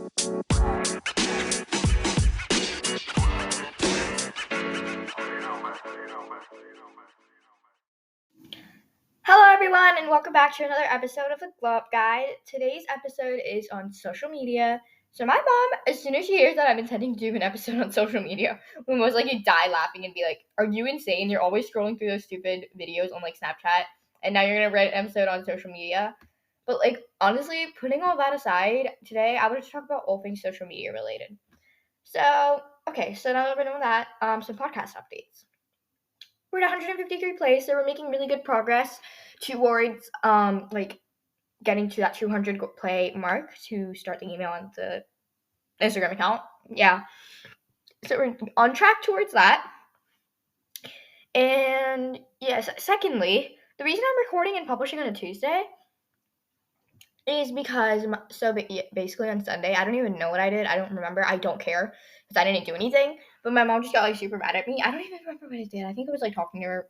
Hello everyone and welcome back to another episode of the Glow Up Guide. Today's episode is on social media. So my mom, as soon as she hears that I'm intending to do an episode on social media, will most likely die laughing and be like, "Are you insane? You're always scrolling through those stupid videos on like Snapchat and now you're gonna write an episode on social media." But like honestly, putting all that aside, today I wanted to talk about all things social media related. So now that we're done with that, some podcast updates. We're at 153 plays, so we're making really good progress towards getting to that 200 play mark to start the email and the Instagram account. Yeah, so we're on track towards that. And yes, secondly, the reason I'm recording and publishing on a Tuesday is because basically on Sunday, I don't even know what I did. I don't remember. I don't care because I didn't do anything. But my mom just got like super mad at me. I don't even remember what I did. I think it was like talking to her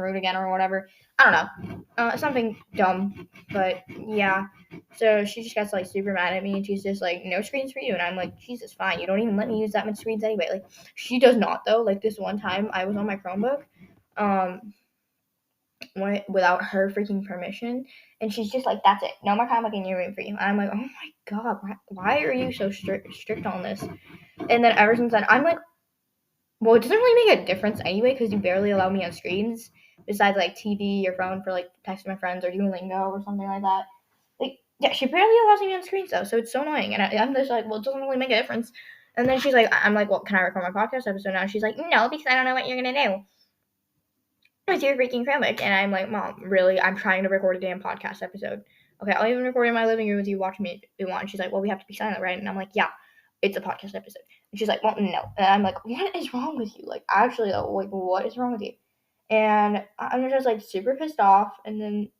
rude again or whatever. I don't know, something dumb. But yeah, so she just got like super mad at me, and she's just like, "No screens for you." And I'm like, "Jesus, fine. You don't even let me use that much screens anyway." Like she does not though. Like this one time, I was on my Chromebook, without her freaking permission, and she's just like, "That's it, no more Comic in your room for you." And I'm like, "Oh my god, why are you so strict on this?" And then ever since then, I'm like, well, it doesn't really make a difference anyway because you barely allow me on screens besides like TV or phone for like texting my friends or doing Lingo or something like that. Like, yeah, she barely allows me on screens though, so it's so annoying. And I'm just like, well, it doesn't really make a difference. And then she's like, I'm like, well, can I record my podcast episode now? She's like, no, because I don't know what you're gonna do with your freaking Chromebook. And I'm like, Mom, really? I'm trying to record a damn podcast episode. Okay, I'll even record in my living room with you watching me if you want. And she's like, well, we have to be silent, right? And I'm like, yeah, it's a podcast episode. And she's like, well, no. And I'm like, what is wrong with you? Like, actually, though, like, what is wrong with you? And I'm just like super pissed off. And then,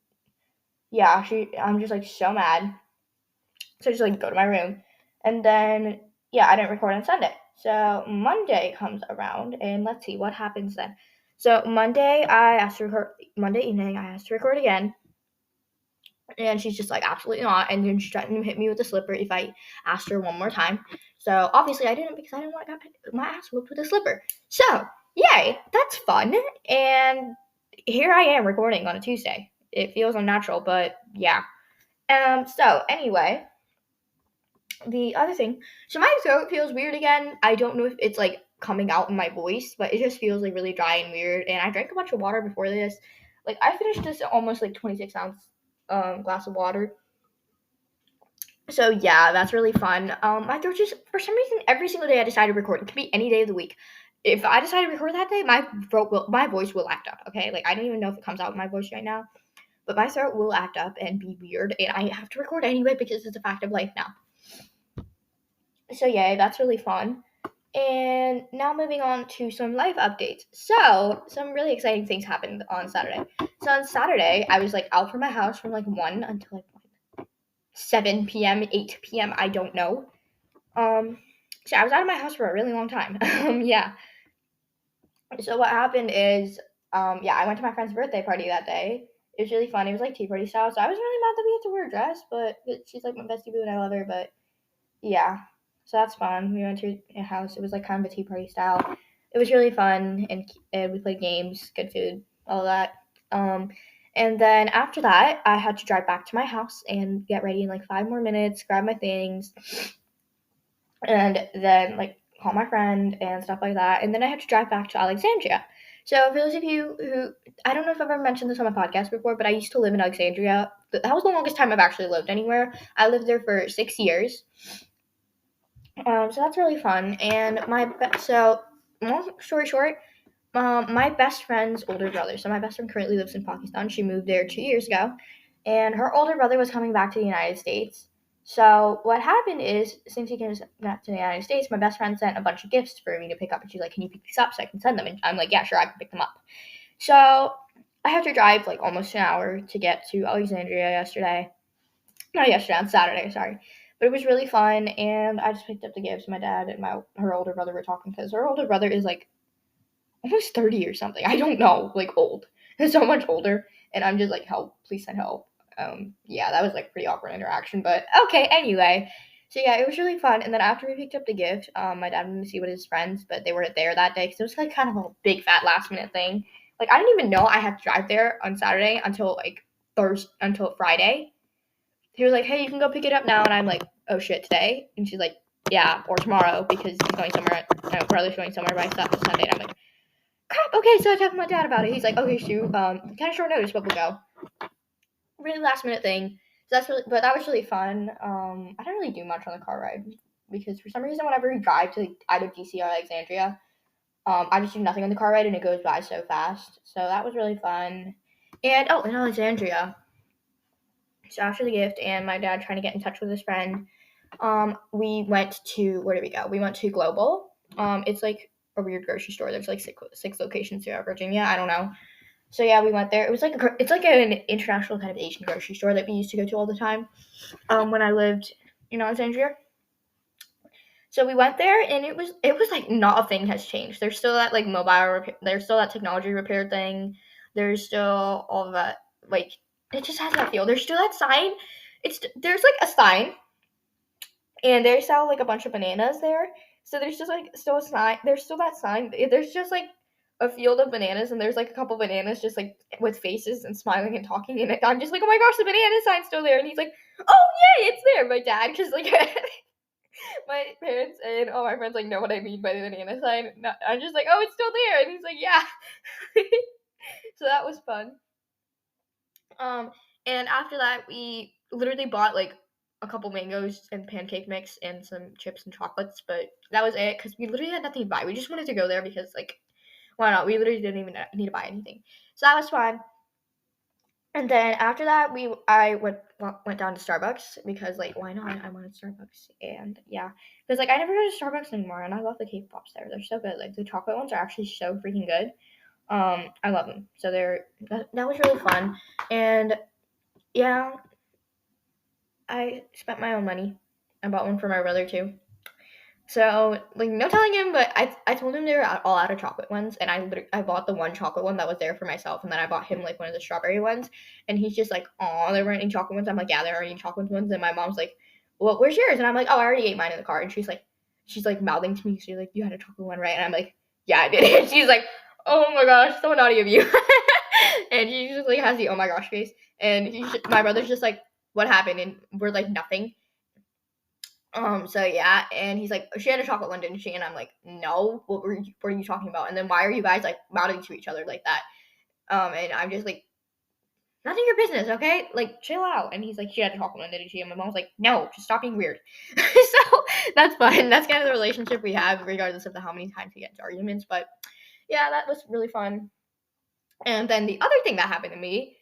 yeah, I'm just like so mad. So I just like go to my room. And then, yeah, I didn't record on Sunday. So Monday comes around, and let's see what happens then. So Monday evening, I asked to record again. And she's just like, absolutely not. And then she's trying to hit me with a slipper if I asked her one more time. So obviously I didn't because I didn't want to get my ass whooped with a slipper. So, yay, that's fun. And here I am recording on a Tuesday. It feels unnatural, but yeah. So anyway, the other thing, so my throat feels weird again. I don't know if it's like coming out in my voice, but it just feels like really dry and weird. And I drank a bunch of water before this. Like I finished this almost like 26-ounce glass of water. So yeah, that's really fun. My throat just, for some reason, every single day I decide to record. It could be any day of the week. If I decide to record that day, my voice will act up. Okay, like I don't even know if it comes out with my voice right now, but my throat will act up and be weird, and I have to record anyway because it's a fact of life now. So yay, that's really fun. And now moving on to some life updates. So some really exciting things happened on Saturday. So on Saturday, I was like out from my house from like 1 until like 7 p.m., 8 p.m., I don't know. So I was out of my house for a really long time. Yeah. So what happened is, I went to my friend's birthday party that day. It was really fun. It was like tea party style. So I was really mad that we had to wear a dress, but she's like my bestie boo and I love her. But yeah, so that's fun. We went to a house. It was like kind of a tea party style. It was really fun, and we played games, good food, all that. And then after that, I had to drive back to my house and get ready in like 5 more minutes, grab my things, and then like call my friend and stuff like that. And then I had to drive back to Alexandria. So for those of you who, I don't know if I've ever mentioned this on my podcast before, but I used to live in Alexandria. That was the longest time I've actually lived anywhere. I lived there for 6 years. So that's really fun. And long story short, my best friend's older brother. So my best friend currently lives in Pakistan. She moved there 2 years ago, and her older brother was coming back to the United States. So what happened is, since he came back to the United States, my best friend sent a bunch of gifts for me to pick up, and she's like, "Can you pick these up so I can send them?" And I'm like, "Yeah, sure, I can pick them up." So I had to drive like almost an hour to get to Alexandria on Saturday, sorry. But it was really fun, and I just picked up the gifts. My dad and her older brother were talking because her older brother is like almost 30 or something. I don't know, like old. So much older. And I'm just like, help, please send help. Yeah, that was like pretty awkward interaction, but okay, anyway. So yeah, it was really fun. And then after we picked up the gift, my dad went to see with his friends, but they weren't there that day because it was like kind of a big fat last minute thing. Like I didn't even know I had to drive there on Saturday until like until Friday. He was like, "Hey, you can go pick it up now," and I'm like, "Oh shit, today?" And she's like, "Yeah, or tomorrow because he's going somewhere. My brother's going somewhere by Sunday." And I'm like, "Crap." Okay, so I talked to my dad about it. He's like, "Okay, shoot, kind of short notice, but we'll go." Really last minute thing. So but that was really fun. I don't really do much on the car ride because for some reason, whenever we drive to like, either DC or Alexandria, I just do nothing on the car ride and it goes by so fast. So that was really fun. And in Alexandria, so after the gift and my dad trying to get in touch with his friend, we went to, where did we go? We went to Global. It's like a weird grocery store. There's like six locations throughout Virginia. I don't know. So yeah, we went there. It was like it's like an international kind of Asian grocery store that we used to go to all the time. When I lived in Alexandria. So we went there, and it was like not a thing has changed. There's still that like mobile repair. There's still that technology repair thing. There's still all of that like it just has that feel. There's still that sign. There's like a sign, and they sell like a bunch of bananas there. So there's just like still a sign. There's still that sign. There's just like a field of bananas, and there's like a couple bananas just like with faces and smiling and talking. And I'm just like, oh my gosh, the banana sign's still there. And he's like, oh yay, it's there, my dad, because like my parents and all my friends like know what I mean by the banana sign. I'm just like, oh, it's still there, and he's like, yeah. So that was fun. Um, and after that, we literally bought like a couple mangoes and pancake mix and some chips and chocolates, but that was it because we literally had nothing to buy. We just wanted to go there because like, why not? We literally didn't even need to buy anything, so that was fun. And then after that, I went down to Starbucks because like why not? I wanted Starbucks, and yeah, because like I never go to Starbucks anymore, and I love the cake pops there. They're so good. Like the chocolate ones are actually so freaking good. I love them. So that was really fun, and yeah, I spent my own money. I bought one for my brother too. So like no telling him, but I told him they were all out of chocolate ones, and I bought the one chocolate one that was there for myself, and then I bought him like one of the strawberry ones, and he's just like, "Oh, there weren't any chocolate ones." I'm like, "Yeah, there are any chocolate ones," and my mom's like, "Well, where's yours?" And I'm like, "Oh, I already ate mine in the car," and she's like mouthing to me, she's like, "You had a chocolate one, right?" And I'm like, "Yeah, I did." And she's like, "Oh my gosh, so naughty of you," and she just like has the oh my gosh face, and my brother's just like, "What happened?" And we're like, "Nothing." So yeah, and he's like, she had a chocolate one, didn't she? And I'm like, no, what are you talking about? And then why are you guys like mouthing to each other like that? And I'm just like, nothing your business, okay? Like, chill out. And he's like, she had a chocolate one, didn't she? And my mom's like, no, just stop being weird. So that's fun. That's kind of the relationship we have, regardless of how many times we get into arguments. But yeah, that was really fun. And then the other thing that happened to me,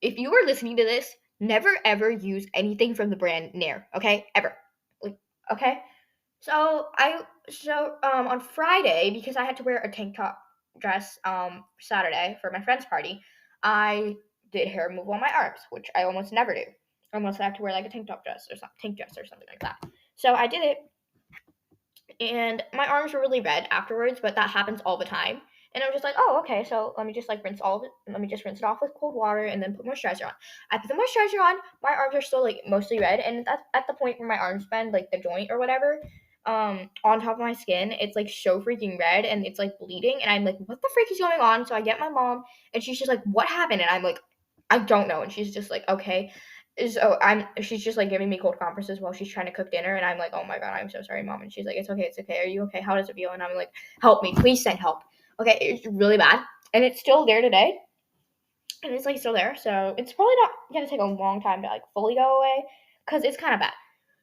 if you are listening to this, never ever use anything from the brand Nair, okay? Ever. Like, okay? So on Friday, because I had to wear a tank top dress Saturday for my friend's party, I did hair removal on my arms, which I almost never do. Unless I have to wear like a tank dress or something like that. So I did it, and my arms were really red afterwards, but that happens all the time. And I'm just like, oh, okay, so let me just like rinse all of it. Let me just rinse it off with cold water and then put moisturizer on. I put the moisturizer on. My arms are still like mostly red, and that's at the point where my arms bend, like the joint or whatever, on top of my skin. It's like so freaking red, and it's like bleeding. And I'm like, what the freak is going on? So I get my mom, and she's just like, what happened? And I'm like, I don't know. And she's just like, okay. She's just like giving me cold compresses while she's trying to cook dinner, and I'm like, oh my god, I'm so sorry, mom. And she's like, it's okay, are you okay? How does it feel? And I'm like, help me, please send help. Okay, it's really bad, and it's still there today, and it's like still there, so it's probably not gonna take a long time to like fully go away because it's kind of bad.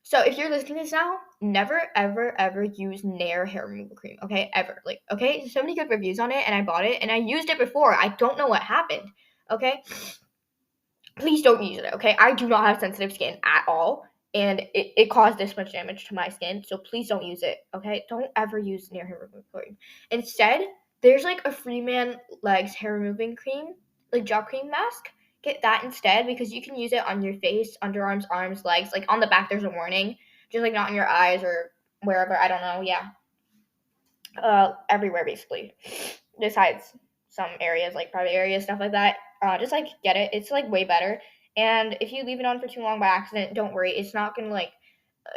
So if you're listening to this now, never ever ever use Nair hair removal cream, okay? Ever. Like, okay, so many good reviews on it, and I bought it, and I used it before. I don't know what happened, okay? Please don't use it, okay? I do not have sensitive skin at all, and it caused this much damage to my skin, so please don't use it, okay? Don't ever use Nair hair removal cream. Instead, there's like a Freeman Legs hair removing cream, like gel cream mask. Get that instead because you can use it on your face, underarms, arms, legs. Like on the back, there's a warning, just like not in your eyes or wherever. I don't know. Yeah, everywhere basically, besides some areas like private areas, stuff like that. Just like get it. It's like way better. And if you leave it on for too long by accident, don't worry. It's not gonna like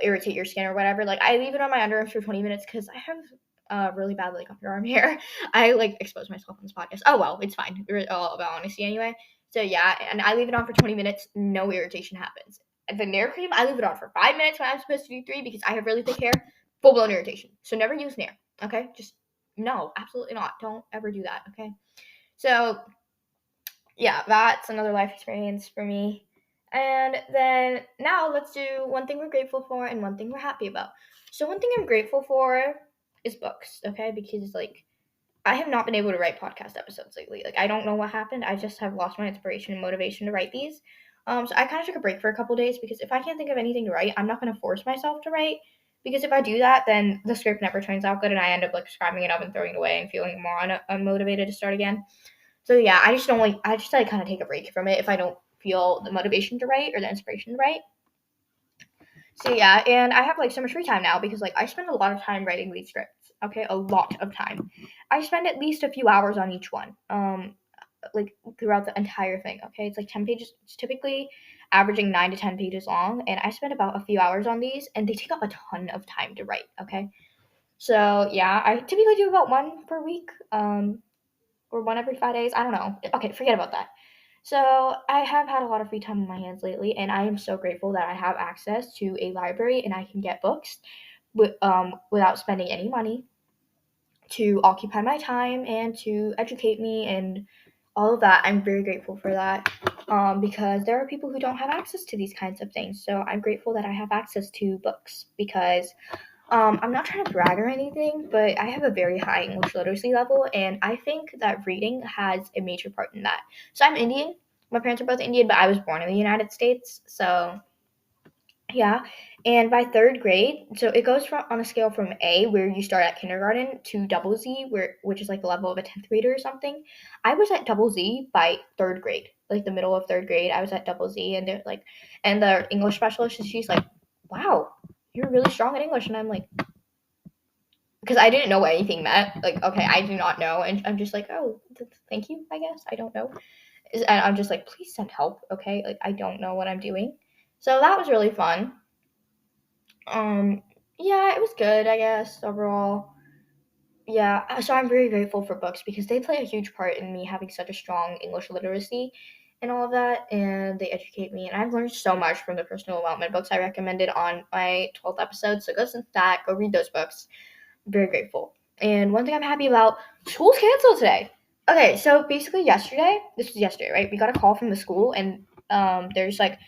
irritate your skin or whatever. Like, I leave it on my underarms for 20 minutes because I have really bad like underarm hair. I like expose myself on this podcast. Oh well, it's fine. We're all about honesty anyway. So yeah, and I leave it on for 20 minutes. No irritation happens. And the Nair cream, I leave it on for 5 minutes when I'm supposed to do 3 because I have really thick hair. Full blown irritation. So never use Nair. Okay, just no, absolutely not. Don't ever do that. Okay. So yeah, that's another life experience for me. And then now let's do one thing we're grateful for and one thing we're happy about. So one thing I'm grateful for is books, okay? Because like I have not been able to write podcast episodes lately. Like I don't know what happened. I just have lost my inspiration and motivation to write these. So I kind of took a break for a couple days because if I can't think of anything to write, I'm not going to force myself to write. Because if I do that, then the script never turns out good, and I end up like scrapping it up and throwing it away and feeling more unmotivated to start again. So yeah, I just like kind of take a break from it if I don't feel the motivation to write or the inspiration to write. So yeah, and I have like so much free time now because like I spend a lot of time writing these scripts. Okay, a lot of time. I spend at least a few hours on each one. Like throughout the entire thing. Okay, it's like 10 pages. It's typically averaging 9 to 10 pages long, and I spend about a few hours on these, and they take up a ton of time to write. Okay, so yeah, I typically do about one per week. Or one every 5 days. I don't know. Okay, forget about that. So I have had a lot of free time on my hands lately, and I am so grateful that I have access to a library and I can get books without spending any money to occupy my time and to educate me and all of that. I'm very grateful for that because there are people who don't have access to these kinds of things. So I'm grateful that I have access to books because I'm not trying to brag or anything, but I have a very high English literacy level, and I think that reading has a major part in that. So I'm Indian. My parents are both Indian, but I was born in the United States. So yeah, and by third grade, so it goes from on a scale from A, where you start at kindergarten, to double Z, which is like the level of a 10th grader or something. I was at double Z by third grade, like the middle of third grade. I was at double Z, and they're like, and the English specialist, she's like, "Wow, you're really strong in English," and I'm like, because I didn't know what anything meant. Like, okay, I do not know, and I'm just like, oh, thank you, I guess. I don't know, and I'm just like, please send help, okay? Like, I don't know what I'm doing. So that was really fun. Yeah, it was good, I guess, overall. Yeah, so I'm very grateful for books because they play a huge part in me having such a strong English literacy and all of that, and they educate me. And I've learned so much from the personal development books I recommended on my 12th episode. So go listen to that, go read those books. Very grateful. And one thing I'm happy about, school's canceled today. Okay, so basically this was yesterday, right? We got a call from the school, and there's like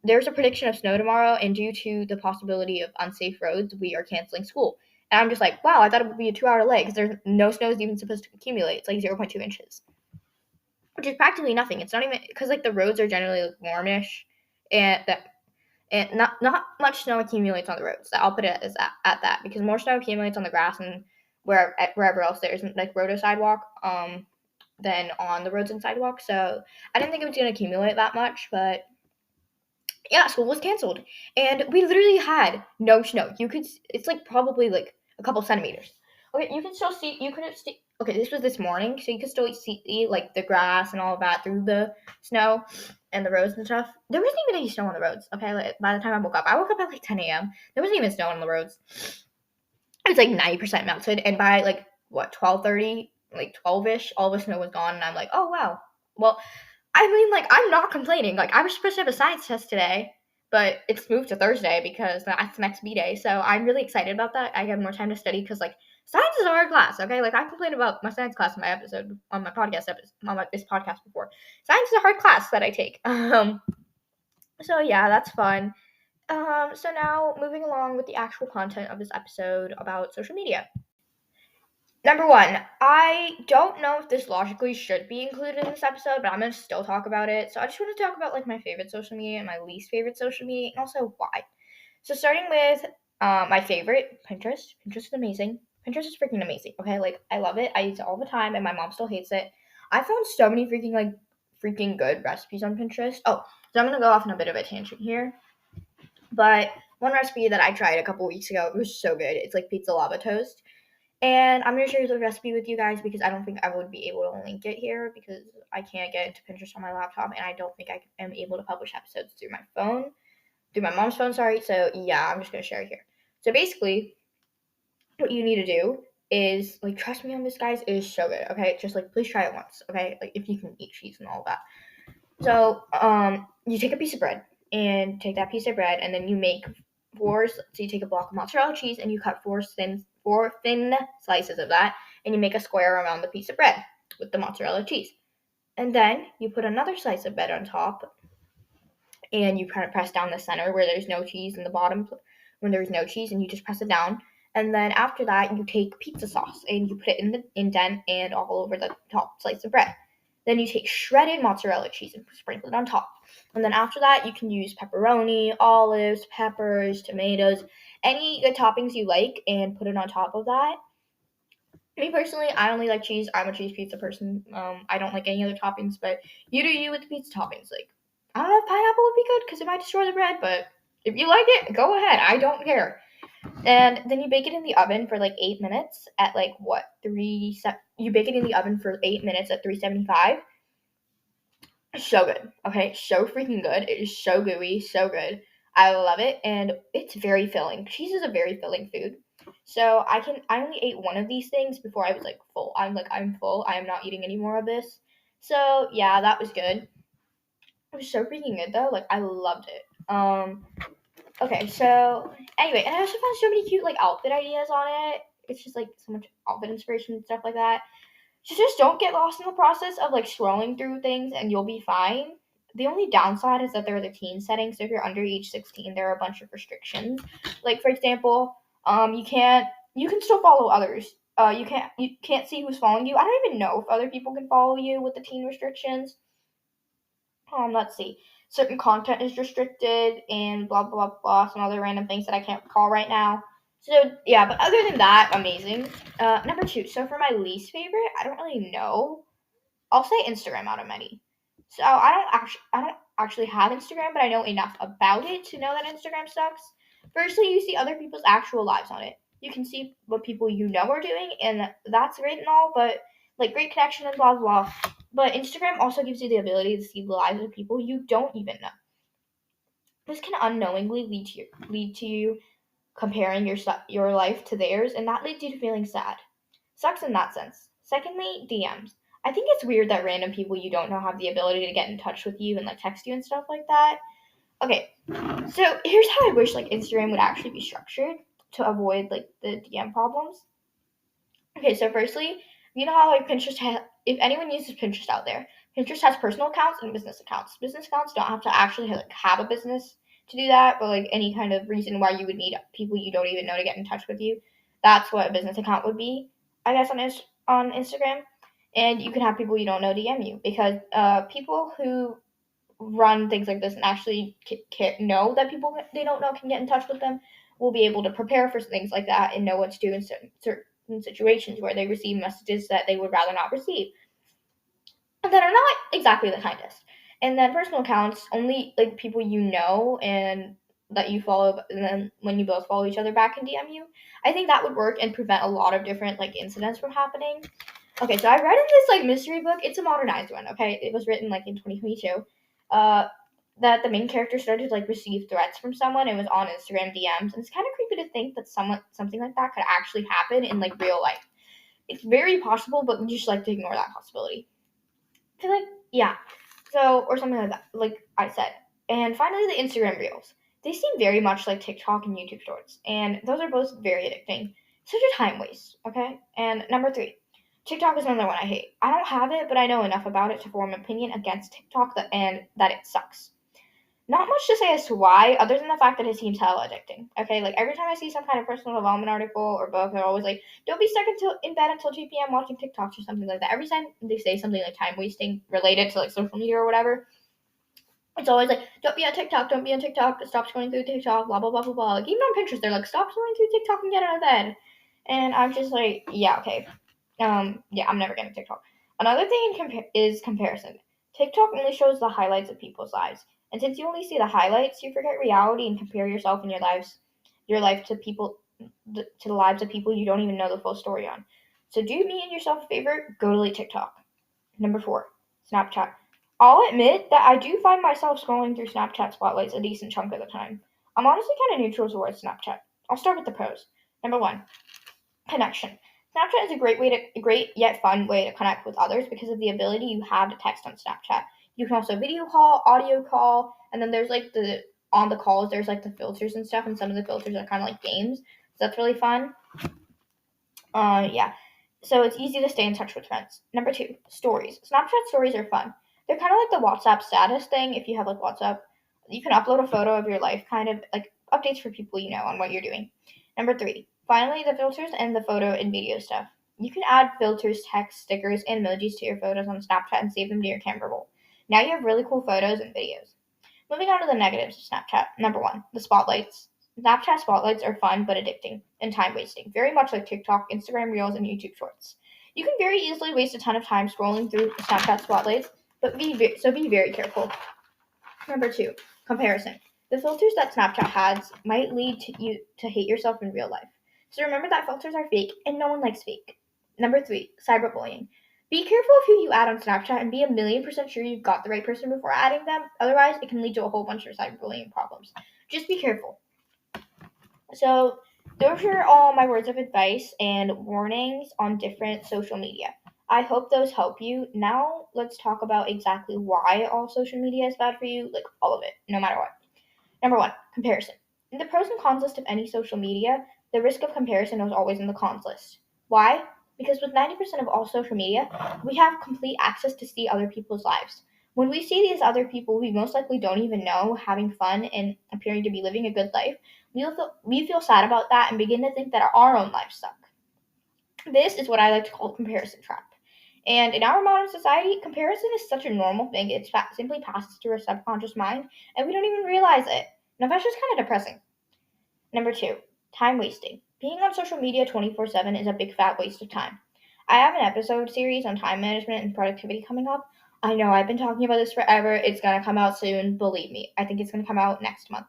there's a prediction of snow tomorrow, and due to the possibility of unsafe roads, we are canceling school. And I'm just like, wow, I thought it would be a 2-hour delay because there's no snow is even supposed to accumulate. It's like 0.2 inches, which is practically nothing. It's not even because like the roads are generally like warmish, and not much snow accumulates on the roads. I'll put it as at that because more snow accumulates on the grass and wherever else there isn't like road or sidewalk than on the roads and sidewalks. So I didn't think it was going to accumulate that much, but yeah, school was canceled, and we literally had no snow. It's like probably like a couple centimeters. Okay, you can still see. You couldn't see. Okay, this was this morning, so you could still see like the grass and all of that through the snow and the roads and stuff. There wasn't even any snow on the roads. Okay, like, by the time I woke up at like 10 a.m. There wasn't even snow on the roads. It was like 90% melted, and by like what 12:30, like 12ish, all the snow was gone, and I'm like, oh wow. Well, I mean, like, I'm not complaining. Like, I was supposed to have a science test today, but it's moved to Thursday because that's the next B day. So I'm really excited about that. I have more time to study because, like, science is a hard class, okay? Like, I complained about my science class in my episode, on my podcast episode, this podcast before. Science is a hard class that I take. So yeah, that's fun. So now moving along with the actual content of this episode about social media. Number one, I don't know if this logically should be included in this episode, but I'm going to still talk about it. So I just want to talk about, like, my favorite social media and my least favorite social media, and also why. So starting with my favorite, Pinterest. Pinterest is amazing. Pinterest is freaking amazing, okay? Like, I love it. I use it all the time, and my mom still hates it. I found so many freaking good recipes on Pinterest. Oh, so I'm going to go off on a bit of a tangent here. But one recipe that I tried a couple weeks ago, it was so good. It's like pizza lava toast. And I'm going to share the recipe with you guys because I don't think I would be able to link it here because I can't get into Pinterest on my laptop, and I don't think I am able to publish episodes through my phone through my mom's phone, sorry. So yeah, I'm just gonna share it here. So basically, what you need to do is like trust me on this, guys. It is so good. Okay, just like please try it once. Okay, like if you can eat cheese and all that. So you take a piece of bread and take that piece of bread, and then you make four. So you take a block of mozzarella cheese and you cut four thin slices of that, and you make a square around the piece of bread with the mozzarella cheese. And then you put another slice of bread on top, and you kind of press down the center where there's no cheese in the bottom when there's no cheese, and you just press it down. And then after that, you take pizza sauce and you put it in the indent and all over the top slice of bread. Then you take shredded mozzarella cheese and sprinkle it on top. And then after that, you can use pepperoni, olives, peppers, tomatoes, any good toppings you like, and put it on top of that. Me personally, I only like cheese. I'm a cheese pizza person. I don't like any other toppings, but you do you with the pizza toppings. Like, I don't know if pineapple would be good because it might destroy the bread, but if you like it, go ahead. I don't care. And then you bake it in the oven for like 8 minutes at like what you bake it in the oven for 8 minutes at 375. So good. Okay, so freaking good. It is so gooey, so good. I love it, and it's very filling. Cheese is a very filling food. So I only ate one of these things before I was like full. I'm full. I am not eating any more of this. So yeah, that was good. It was so freaking good though. Like I loved it. Okay, so anyway, and I also found so many cute like outfit ideas on it. It's just like so much outfit inspiration and stuff like that. So just don't get lost in the process of like scrolling through things and you'll be fine. The only downside is that there are the teen settings. So if you're under age 16, there are a bunch of restrictions. Like for example, you can still follow others. You can't see who's following you. I don't even know if other people can follow you with the teen restrictions. Let's see. Certain content is restricted and blah blah blah. Some other random things that I can't recall right now. So yeah, but other than that, amazing. Number 2. So for my least favorite, I don't really know. I'll say Instagram out of many. So I don't actually have Instagram, but I know enough about it to know that Instagram sucks. Firstly, you see other people's actual lives on it. You can see what people you know are doing, and that's great and all, but like great connection and blah blah. But Instagram also gives you the ability to see the lives of people you don't even know. This can unknowingly lead to you comparing your life to theirs, and that leads you to feeling sad. Sucks in that sense. Secondly, DMs. I think it's weird that random people you don't know have the ability to get in touch with you and like text you and stuff like that. Okay, so here's how I wish like Instagram would actually be structured to avoid like the DM problems. Okay, so firstly, you know how like if anyone uses Pinterest out there, Pinterest has personal accounts and business accounts. Business accounts don't have to actually like have a business to do that, but like any kind of reason why you would need people you don't even know to get in touch with you, that's what a business account would be, I guess on Instagram. And you can have people you don't know DM you because people who run things like this and actually know that people they don't know can get in touch with them will be able to prepare for things like that and know what to do in certain situations where they receive messages that they would rather not receive and that are not exactly the kindest. And then personal accounts, only like people you know and that you follow, and then when you both follow each other back and DM you, I think that would work and prevent a lot of different like incidents from happening. Okay, so I read in this like mystery book. It's a modernized one. Okay, it was written like in 2022. Uh, that the main character started to like receive threats from someone and was on Instagram DMs, and it's kind of creepy to think that something like that could actually happen in like real life. It's very possible, but we just like to ignore that possibility. I feel like yeah, so or something like that. Like I said, and finally the Instagram Reels. They seem very much like TikTok and YouTube Shorts, and those are both very addicting. Such a time waste. Okay, and number 3. TikTok is another one I hate. I don't have it, but I know enough about it to form an opinion against TikTok that it sucks. Not much to say as to why, other than the fact that it seems hella addicting. Okay, like every time I see some kind of personal development article or book, they're always like, "Don't be stuck in bed until 2 p.m. watching TikToks" or something like that. Every time they say something like time wasting related to like social media or whatever, it's always like, "Don't be on TikTok, don't be on TikTok, stop scrolling through TikTok, blah blah blah blah blah." Like even on Pinterest, they're like, "Stop scrolling through TikTok and get out of bed." And I'm just like, yeah, okay. Yeah, I'm never getting TikTok. Another thing is comparison. TikTok only shows the highlights of people's lives, and since you only see the highlights, you forget reality and compare yourself and your life to to the lives of people you don't even know the full story on. So do me and yourself a favor, go delete TikTok. Number 4, Snapchat. I'll admit that I do find myself scrolling through Snapchat spotlights a decent chunk of the time. I'm honestly kind of neutral towards Snapchat. I'll start with the pros. Number one, connection. Snapchat is a great yet fun way to connect with others because of the ability you have to text on Snapchat. You can also video call, audio call, and then there's like on the calls there's like the filters and stuff, and some of the filters are kind of like games. So that's really fun. Yeah. So it's easy to stay in touch with friends. Number two, stories. Snapchat stories are fun. They're kind of like the WhatsApp status thing. If you have like WhatsApp, you can upload a photo of your life, kind of like updates for people you know on what you're doing. Number three, finally, the filters and the photo and video stuff. You can add filters, text, stickers, and emojis to your photos on Snapchat and save them to your camera roll. Now you have really cool photos and videos. Moving on to the negatives of Snapchat. Number one, the spotlights. Snapchat spotlights are fun but addicting and time wasting, very much like TikTok, Instagram Reels, and YouTube Shorts. You can very easily waste a ton of time scrolling through Snapchat spotlights, but be very careful. Number two, comparison. The filters that Snapchat has might lead to you to hate yourself in real life. So remember that filters are fake and no one likes fake. Number three, cyberbullying. Be careful of who you add on Snapchat and be 1,000,000% sure you've got the right person before adding them. Otherwise, it can lead to a whole bunch of cyberbullying problems. Just be careful. So, those are all my words of advice and warnings on different social media. I hope those help you. Now, let's talk about exactly why all social media is bad for you, like all of it, no matter what. Number one, comparison. In the pros and cons list of any social media, the risk of comparison is always in the cons list. Why? Because with 90% of all social media, we have complete access to see other people's lives. When we see these other people we most likely don't even know having fun and appearing to be living a good life, we feel sad about that and begin to think that our own lives suck. This is what I like to call the comparison trap. And in our modern society, comparison is such a normal thing, it simply passes through our subconscious mind, and we don't even realize it. Now, that's just kind of depressing. Number two, time wasting. Being on social media 24/7 is a big fat waste of time. I have an episode series on time management and productivity coming up. I know I've been talking about this forever. It's going to come out soon. Believe me. I think it's going to come out next month.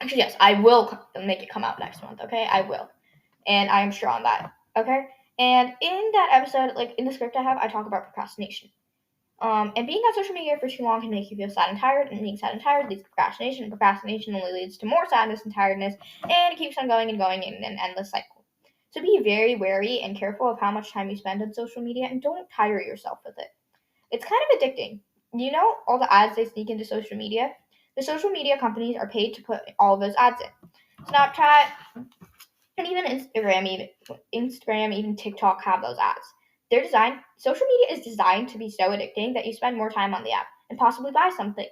Actually, yes, I will make it come out next month, okay? I will. And I am sure on that, okay? And in that episode, like in the script I have, I talk about procrastination. And being on social media for too long can make you feel sad and tired, and being sad and tired leads to procrastination, and procrastination only leads to more sadness and tiredness, and it keeps on going and going in an endless cycle. So be very wary and careful of how much time you spend on social media, and don't tire yourself with it. It's kind of addicting. You know, all the ads they sneak into social media? The social media companies are paid to put all of those ads in. Snapchat, and even Instagram, even TikTok have those ads. Social media is designed to be so addicting that you spend more time on the app and possibly buy something.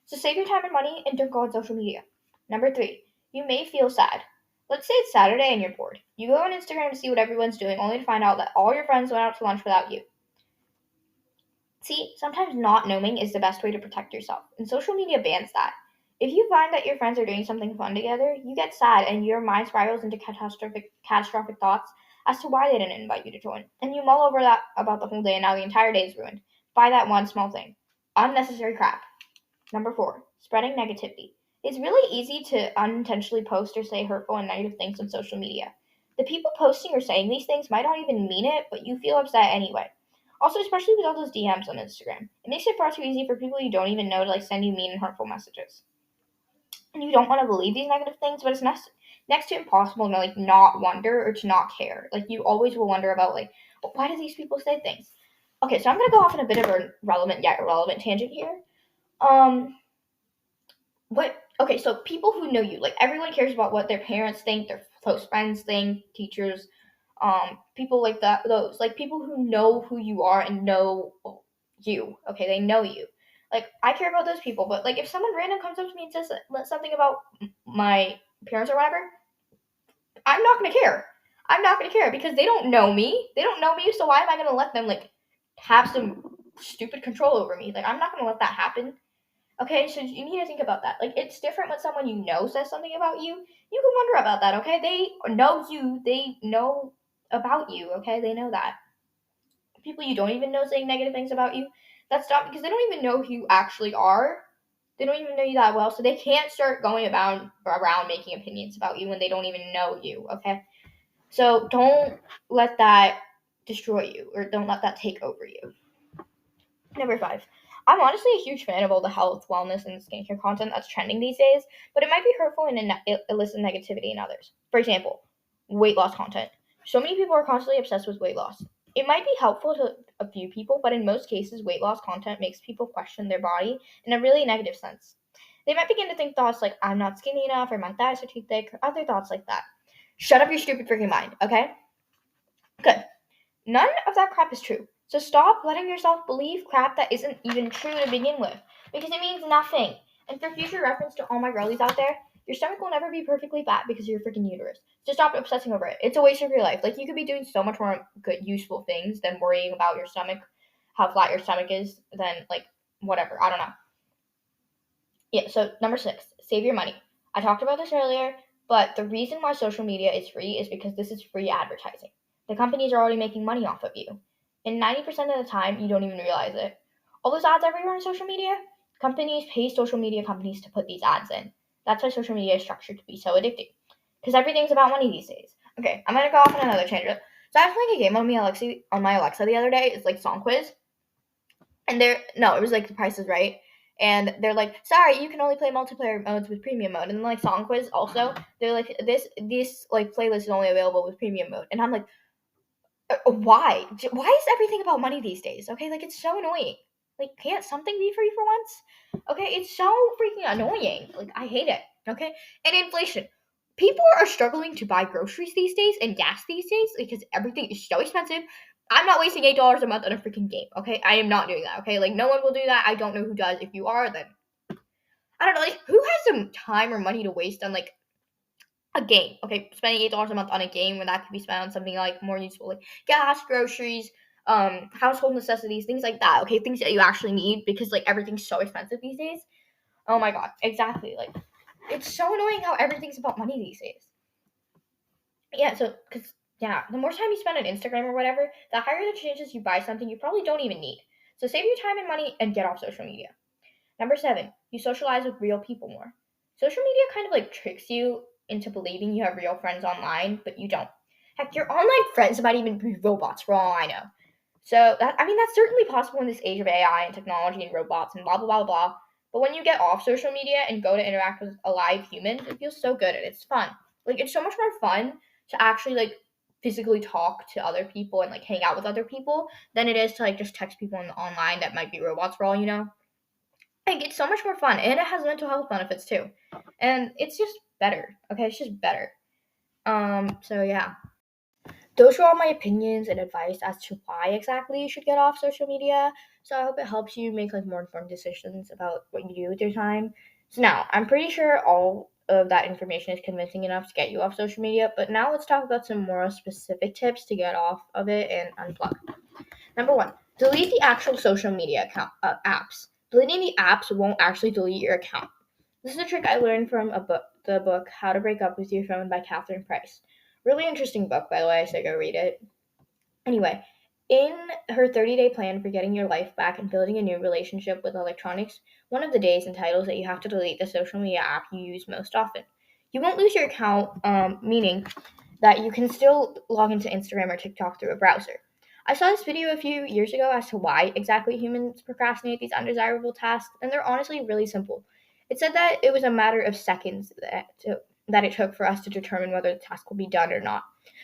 So save your time and money and don't go on social media. Number three, you may feel sad. Let's say it's Saturday and you're bored. You go on Instagram to see what everyone's doing, only to find out that all your friends went out to lunch without you. See, sometimes not knowing is the best way to protect yourself, and social media bans that. If you find that your friends are doing something fun together, you get sad and your mind spirals into catastrophic thoughts as to why they didn't invite you to join. And you mull over that about the whole day and now the entire day is ruined by that one small thing. Unnecessary crap. Number four, spreading negativity. It's really easy to unintentionally post or say hurtful and negative things on social media. The people posting or saying these things might not even mean it, but you feel upset anyway. Also, especially with all those DMs on Instagram. It makes it far too easy for people you don't even know to send you mean and hurtful messages. And you don't want to believe these negative things, but it's next to impossible to not wonder or to not care. You always will wonder about well, why do these people say things? Okay, so I'm gonna go off on a bit of a relevant yet irrelevant tangent here. So people who know you, everyone cares about what their parents think, their close friends think, teachers, people like that, those, people who know who you are and know you, okay, they know you. I care about those people, but, if someone random comes up to me and says something about my parents or whatever, I'm not gonna care. I'm not gonna care because they don't know me. They don't know me, so why am I gonna let them, have some stupid control over me? I'm not gonna let that happen. Okay, so you need to think about that. It's different when someone you know says something about you. You can wonder about that, okay? They know you. They know about you, okay? They know that. People you don't even know saying negative things about you, that's not because they don't even know who you actually are. They don't even know you that well, so they can't start going around making opinions about you when they don't even know you, okay? So don't let that destroy you, or don't let that take over you. Number 5. I'm honestly a huge fan of all the health, wellness, and skincare content that's trending these days, but it might be hurtful and elicit negativity in others. For example, weight loss content. So many people are constantly obsessed with weight loss. It might be helpful to a few people, but in most cases, weight loss content makes people question their body in a really negative sense. They might begin to think thoughts like, I'm not skinny enough, or my thighs are too thick, or other thoughts like that. Shut up your stupid freaking mind, okay? Good. None of that crap is true. So stop letting yourself believe crap that isn't even true to begin with, because it means nothing. And for future reference to all my girlies out there, your stomach will never be perfectly fat because of your freaking uterus. Just stop obsessing over it. It's a waste of your life. Like, you could be doing so much more good, useful things than worrying about your stomach, how flat your stomach is, than, like, whatever. I don't know. Yeah, so number 6, save your money. I talked about this earlier, but the reason why social media is free is because this is free advertising. The companies are already making money off of you. And 90% of the time, you don't even realize it. All those ads everywhere on social media, companies pay social media companies to put these ads in. That's why social media is structured to be so addicting. Because everything's about money these days. Okay, I'm going to go off on another tangent. So I was playing a game on my Alexa the other day. It's like Song Quiz. And it was like The Price is Right. And they're like, sorry, you can only play multiplayer modes with premium mode. And then like Song Quiz also, they're like, this like playlist is only available with premium mode. And I'm like, why? Why is everything about money these days? Okay, like, it's so annoying. Like, can't something be free for once? Okay, it's so freaking annoying. Like, I hate it. Okay, and inflation. People are struggling to buy groceries these days and gas these days because everything is so expensive. I'm not wasting $8 a month on a freaking game. Okay, I am not doing that. Okay, like, no one will do that. I don't know who does. If you are, then I don't know. Like, who has some time or money to waste on like a game? Okay, spending $8 a month on a game when that could be spent on something like more useful, like gas, groceries, household necessities, things like that. Okay, things that you actually need, because like everything's so expensive these days. Oh my god, exactly. Like, it's so annoying how everything's about money these days. Yeah, so because the more time you spend on Instagram or whatever, the higher the chances you buy something you probably don't even need. So save your time and money and get off social media. Number 7, you socialize with real people more. Social media kind of like tricks you into believing you have real friends online, but you don't. Heck, your online friends might even be robots for all I know. So that's certainly possible in this age of AI and technology and robots and blah blah blah blah. But when you get off social media and go to interact with a live human, it feels so good and it's fun. Like, it's so much more fun to actually like physically talk to other people and like hang out with other people than it is to like just text people online that might be robots for all you know. Like, it's so much more fun, and it has mental health benefits too, and it's just better. Okay, it's just better. So yeah, those are all my opinions and advice as to why exactly you should get off social media. So I hope it helps you make like more informed decisions about what you do with your time. So now, I'm pretty sure all of that information is convincing enough to get you off social media, but now let's talk about some more specific tips to get off of it and unplug. Number 1, delete the actual social media account apps. Deleting the apps won't actually delete your account. This is a trick I learned from the book How to Break Up with Your Phone by Catherine Price. Really interesting book, by the way, so go read it. Anyway, in her 30-day plan for getting your life back and building a new relationship with electronics, one of the days entitles that you have to delete the social media app you use most often. You won't lose your account, meaning that you can still log into Instagram or TikTok through a browser. I saw this video a few years ago as to why exactly humans procrastinate these undesirable tasks, and they're honestly really simple. It said that it was a matter of seconds that it took for us to determine whether the task will be done or not.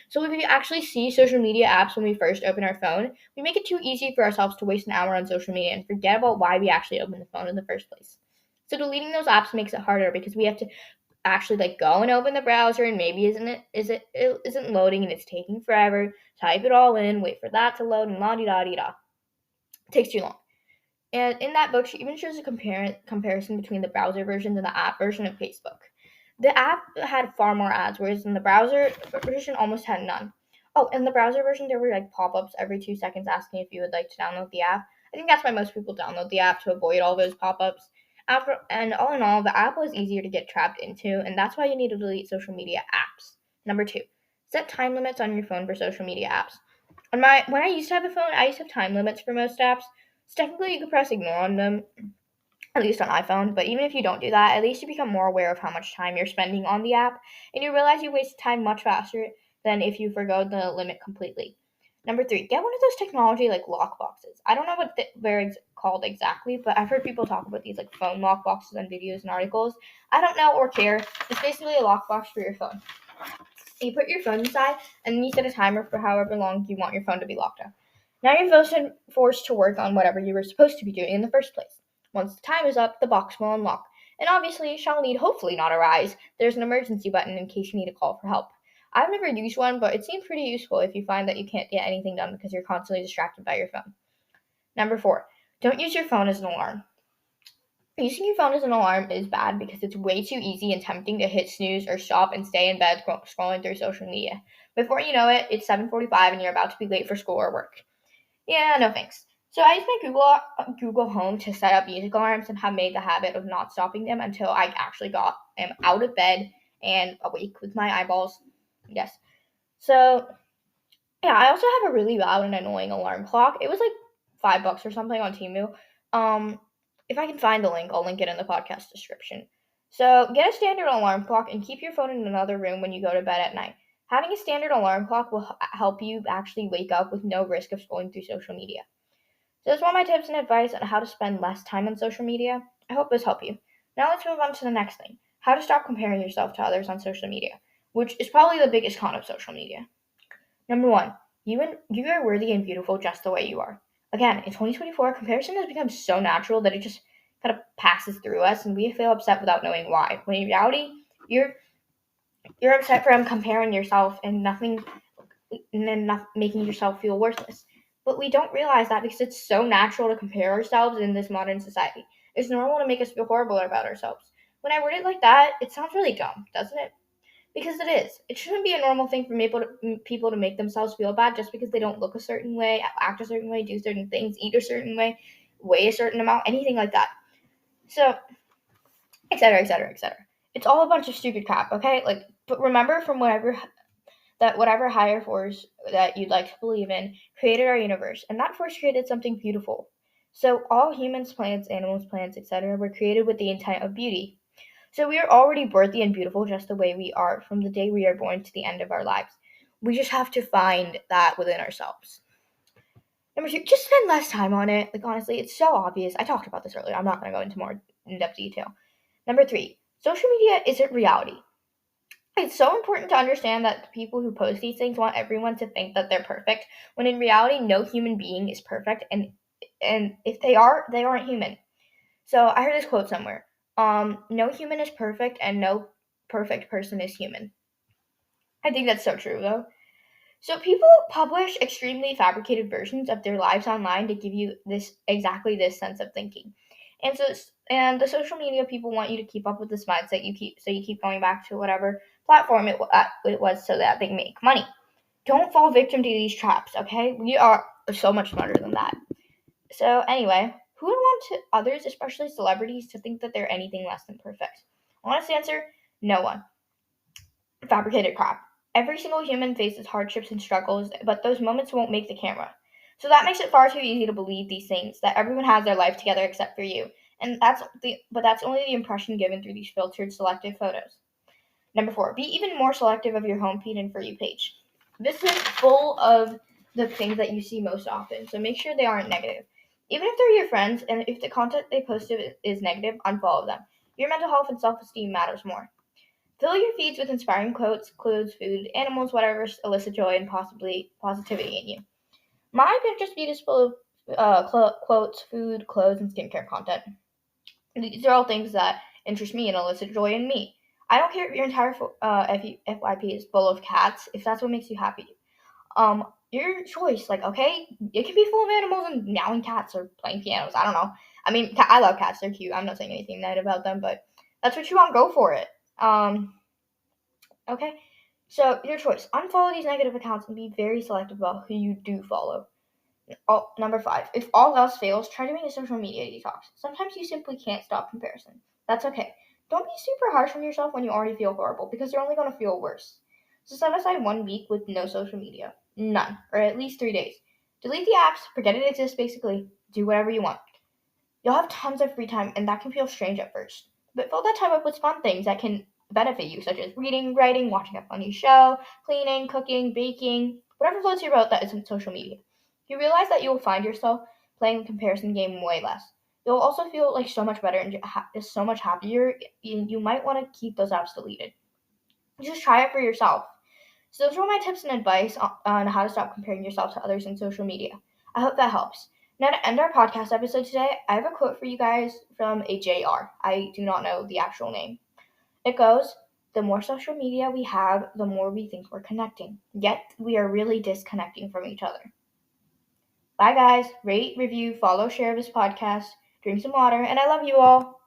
So if we actually see social media apps when we first open our phone, we make it too easy for ourselves to waste an hour on social media and forget about why we actually opened the phone in the first place. So deleting those apps makes it harder because we have to actually like go and open the browser, and maybe it isn't loading and it's taking forever. Type it all in, wait for that to load, and la di da di da. It takes too long. And in that book, she even shows a comparison between the browser version and the app version of Facebook. The app had far more ads, whereas in the browser version almost had none. Oh, in the browser version, there were like pop-ups every 2 seconds asking if you would like to download the app. I think that's why most people download the app, to avoid all those pop-ups. And all in all, the app was easier to get trapped into, and that's why you need to delete social media apps. Number 2, set time limits on your phone for social media apps. When I used to have a phone, I used to have time limits for most apps. So technically, you could press ignore on them, at least on iPhone. But even if you don't do that, at least you become more aware of how much time you're spending on the app, and you realize you waste time much faster than if you forgo the limit completely. Number 3, get one of those technology like lock boxes. I don't know what they're called exactly, but I've heard people talk about these like phone lock boxes on videos and articles. I don't know or care. It's basically a lock box for your phone. You put your phone inside, and then you set a timer for however long you want your phone to be locked up. Now you're forced to work on whatever you were supposed to be doing in the first place. Once the time is up, the box will unlock. And obviously, it shall need hopefully not arise. There's an emergency button in case you need to call for help. I've never used one, but it seems pretty useful if you find that you can't get anything done because you're constantly distracted by your phone. Number 4, don't use your phone as an alarm. Using your phone as an alarm is bad because it's way too easy and tempting to hit snooze or stop and stay in bed scrolling through social media. Before you know it, it's 7:45 and you're about to be late for school or work. Yeah, no thanks. So I use my Google Home to set up music alarms and have made the habit of not stopping them until I actually am out of bed and awake with my eyeballs. Yes. So yeah, I also have a really loud and annoying alarm clock. It was like $5 or something on Temu. If I can find the link, I'll link it in the podcast description. So get a standard alarm clock and keep your phone in another room when you go to bed at night. Having a standard alarm clock will help you actually wake up with no risk of scrolling through social media. So that's one of my tips and advice on how to spend less time on social media. I hope this helped you. Now let's move on to the next thing. How to stop comparing yourself to others on social media, which is probably the biggest con of social media. Number 1, you are worthy and beautiful just the way you are. Again, in 2024, comparison has become so natural that it just kind of passes through us, and we feel upset without knowing why. When in reality, you're upset from comparing yourself and then not making yourself feel worthless. But we don't realize that because it's so natural to compare ourselves in this modern society. It's normal to make us feel horrible about ourselves. When I word it like that, it sounds really dumb, doesn't it? Because it is. It shouldn't be a normal thing for people to make themselves feel bad just because they don't look a certain way, act a certain way, do certain things, eat a certain way, weigh a certain amount, anything like that. So, etc., etc., etc. It's all a bunch of stupid crap, okay? But remember from whatever higher force that you'd like to believe in created our universe, and that force created something beautiful. So all humans, plants, animals, plants, etc. were created with the intent of beauty. So we are already worthy and beautiful just the way we are from the day we are born to the end of our lives. We just have to find that within ourselves. Number 2, just spend less time on it. Honestly, it's so obvious. I talked about this earlier. I'm not going to go into more in-depth detail. Number 3, social media isn't reality. It's so important to understand that the people who post these things want everyone to think that they're perfect, when in reality, no human being is perfect, and if they aren't human. So I heard this quote somewhere. No human is perfect, and no perfect person is human. I think that's so true, though. So people publish extremely fabricated versions of their lives online to give you this sense of thinking, and the social media people want you to keep up with this mindset. You keep going back to whatever platform it was so that they can make money. Don't fall victim to these traps, okay? We are so much smarter than that. So anyway, who would want others, especially celebrities, to think that they're anything less than perfect? Honest answer, no one. Fabricated crap. Every single human faces hardships and struggles, but those moments won't make the camera. So that makes it far too easy to believe these things, that everyone has their life together except for you. But that's only the impression given through these filtered, selective photos. Number 4, be even more selective of your home feed and For You page. This is full of the things that you see most often, so make sure they aren't negative. Even if they're your friends, and if the content they posted is negative, unfollow them. Your mental health and self-esteem matters more. Fill your feeds with inspiring quotes, clothes, food, animals, whatever elicit joy and possibly positivity in you. My Pinterest feed is full of quotes, food, clothes, and skincare content. These are all things that interest me and elicit joy in me. I don't care if your entire FYP is full of cats, if that's what makes you happy. Your choice. Okay, it can be full of animals and meowing cats or playing pianos. I don't know. I mean, I love cats. They're cute. I'm not saying anything negative about them, but that's what you want. Go for it. Okay. So your choice. Unfollow these negative accounts and be very selective about who you do follow. Number 5. If all else fails, try doing a social media detox. Sometimes you simply can't stop comparison. That's okay. Don't be super harsh on yourself when you already feel horrible, because you're only going to feel worse. So set aside 1 week with no social media. None. Or at least 3 days. Delete the apps. Forget it exists, basically. Do whatever you want. You'll have tons of free time, and that can feel strange at first. But fill that time up with fun things that can benefit you, such as reading, writing, watching a funny show, cleaning, cooking, baking, whatever floats your boat that isn't social media. You realize that you will find yourself playing the comparison game way less. You'll also feel like so much better and so much happier. You might want to keep those apps deleted. Just try it for yourself. So those were my tips and advice on how to stop comparing yourself to others in social media. I hope that helps. Now to end our podcast episode today, I have a quote for you guys from a JR. I do not know the actual name. It goes, "The more social media we have, the more we think we're connecting. Yet we are really disconnecting from each other." Bye guys. Rate, review, follow, share this podcast. Drink some water, and I love you all.